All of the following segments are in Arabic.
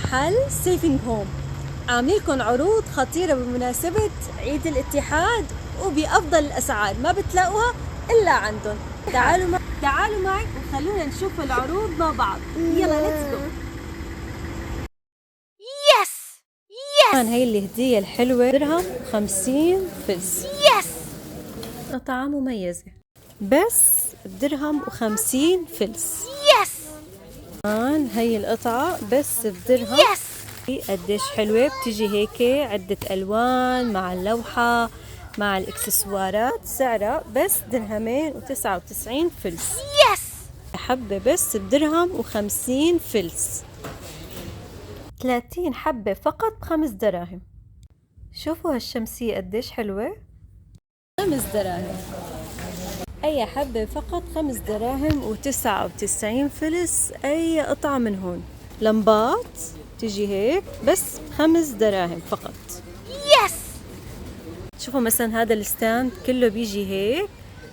محل سيفينج هوم عاملين لكم عروض خطيرة بمناسبة عيد الاتحاد وبأفضل الأسعار ما بتلاقوها إلا عندهم. تعالوا معي وخلونا نشوف العروض مع بعض. يلا ليتس جو. يس كمان هي الهدية الحلوة درهم 50 فلس. يس قطعة مميزة بس بدرهم و50 فلس. يس كمان هي القطعة بس بدرهم. يس قديش حلوة، بتيجي هيك عدة ألوان مع اللوحة مع الإكسسوارات، سعرها بس درهمين و99 فلس. يس حبة بس بدرهم و50 فلس. 30 حبة فقط ب5 دراهم. شوفوا هالشمسية قديش حلوة، 5 دراهم. أي حبة فقط 5 دراهم و99 فلس. أي قطعة من هون لمبات تيجي هيك بس 5 دراهم فقط. يس شوفوا مثلا هذا الستاند كله بيجي هيك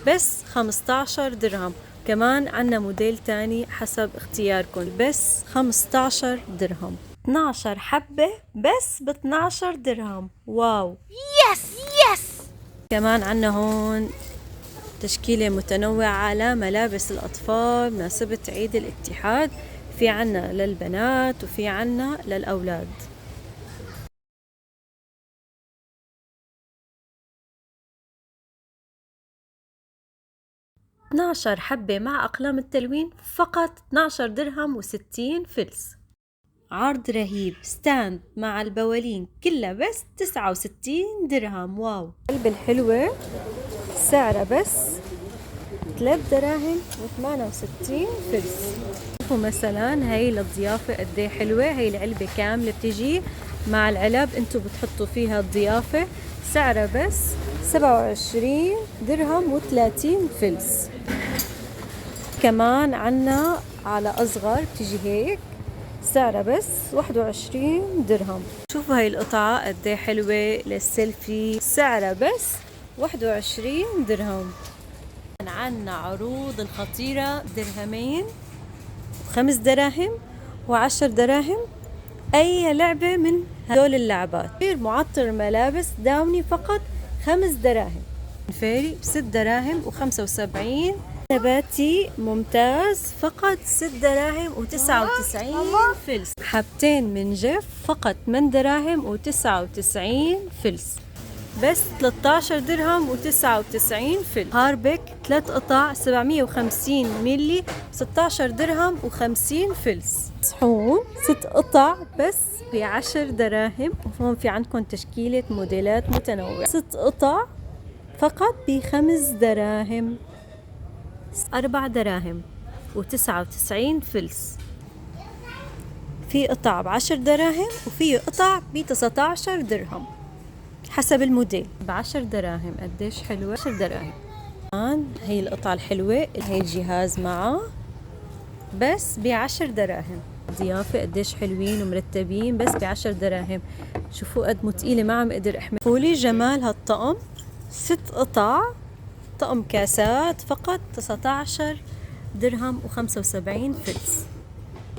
بس 15 درهم. كمان عنا موديل تاني حسب اختياركم بس 15 درهم. 12 حبة بس ب 12 درهم. واو. يس يس كمان عنا هون تشكيلة متنوعة لملابس الأطفال مناسبة عيد الاتحاد. في عنا للبنات وفي عنا للأولاد. 12 حبة مع أقلام التلوين فقط 12 درهم و60 فلس. عرض رهيب، ستاند مع البوالين كلها بس 69 درهم. واو. قلب الحلوة سعرها بس 3 دراهم و68 فلس. شوفوا مثلا هاي للضيافة قديه حلوة. هاي العلبة كاملة بتجي مع العلب انتو بتحطوا فيها الضيافة. سعرها بس 27 درهم و30 فلس. كمان عنا على أصغر بتجي هيك سعرها بس 21 درهم. شوفوا هاي القطعة قديه حلوة للسيلفي. سعرها بس 21 درهم. عنا عروض الخطيرة درهمين و5 دراهم و10 دراهم. أي لعبة من هدول اللعبات. معطر ملابس داوني فقط 5 دراهم. فيري ب6 دراهم و75. نباتي ممتاز فقط 6 دراهم و99 فلس. حبتين من جف فقط 8 دراهم و99 فلس بس 13 درهم و99 فلس. هاربك 3 قطع 750 ملي 16 درهم و50 فلس. صحون 6 قطع بس ب10 دراهم. وهون في عندكم تشكيلة موديلات متنوعة. 6 قطع فقط ب5 دراهم. 4 دراهم و99 فلس. في قطع ب10 دراهم وفي قطع ب19 درهم حسب الموديل. ب10 دراهم قديش حلوة. 10 دراهم. هي القطعة الحلوة هي الجهاز معه بس ب10 دراهم. ضيافة قديش حلوين ومرتبين بس ب10 دراهم. شوفوا قد متقيلة ما عم اقدر احمل. قولي جمال هالطقم. 6 قطع طقم كاسات فقط 19 درهم و75 فلس.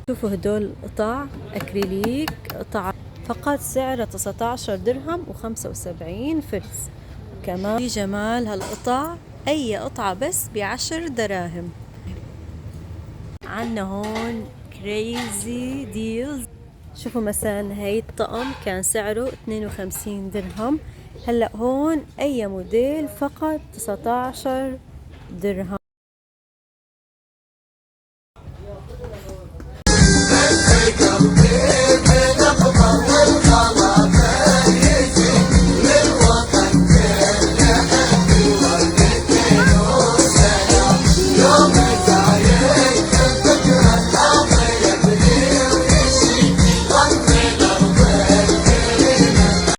شوفوا هدول قطع اكريليك قطع فقط سعرها 19 درهم و75 فلس. وكمان في جمال هالقطع اي قطعة بس ب10 دراهم. عنا هون كريزي ديلز. شوفوا مثلا هاي الطقم كان سعره 52 درهم. هلأ هون أي موديل فقط 19 درهم.